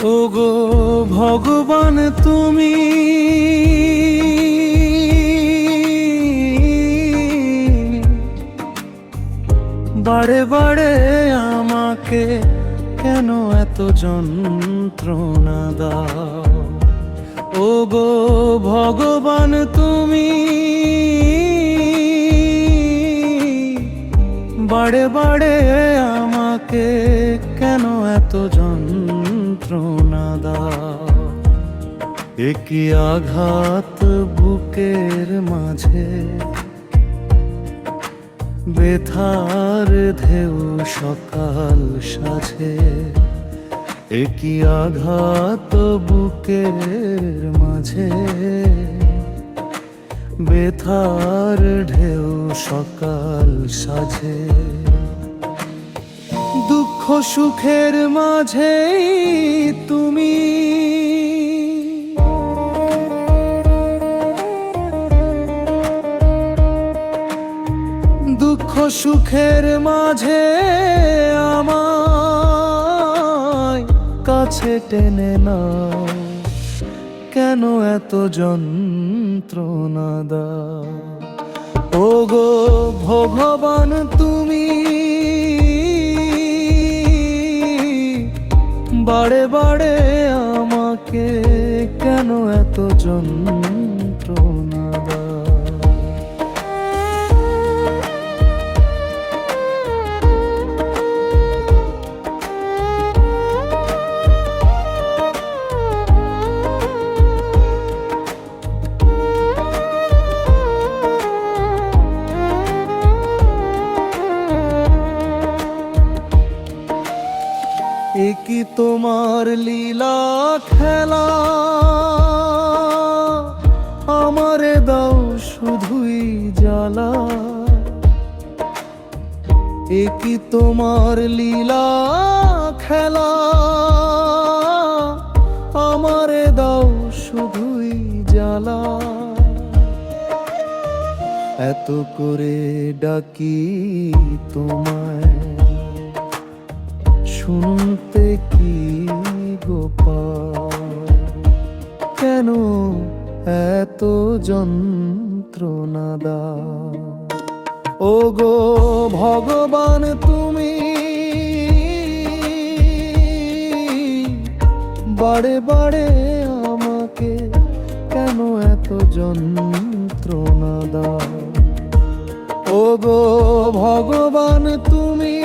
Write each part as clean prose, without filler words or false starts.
ওগো ভগবান তুমি বারে বারে আমাকে কেন এত যন্ত্রণা দাও। ওগো ভগবান তুমি বারে বারে আমাকে কেন এত যন্ত্রণা দাও। একই আঘাত বুকের মাঝে বেথার ঢেউ সকাল সাজে। একই আঘাত বুকের মাঝে বেথার ঢেউ সকাল সাজে। দুঃখ সুখের মাঝে তুমি দুঃখ সুখের মাঝে আমায় কাছে টেনে নাও। কেন এত যন্ত্রণা দাও। ওগো ভগবান তুমি বারে বারে আমাকে কেন এত যন্ত্রণা দাও। একই তোমার লীলা খেলা আমারে দাও শুধুই জ্বালা। একই তোমার লীলা খেলা আমারে দাও শুধুই জ্বালা। এত করে ডাকি তোমায় শুনতে কি গোপাল। কেন এত যন্ত্রণা দাও। ওগো ভগবান তুমি বারে বারে আমাকে কেন এত যন্ত্রণা দাও। ওগো ভগবান তুমি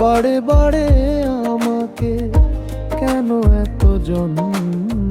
বারে বারে আমাকে কেন এত যন্ত্রণা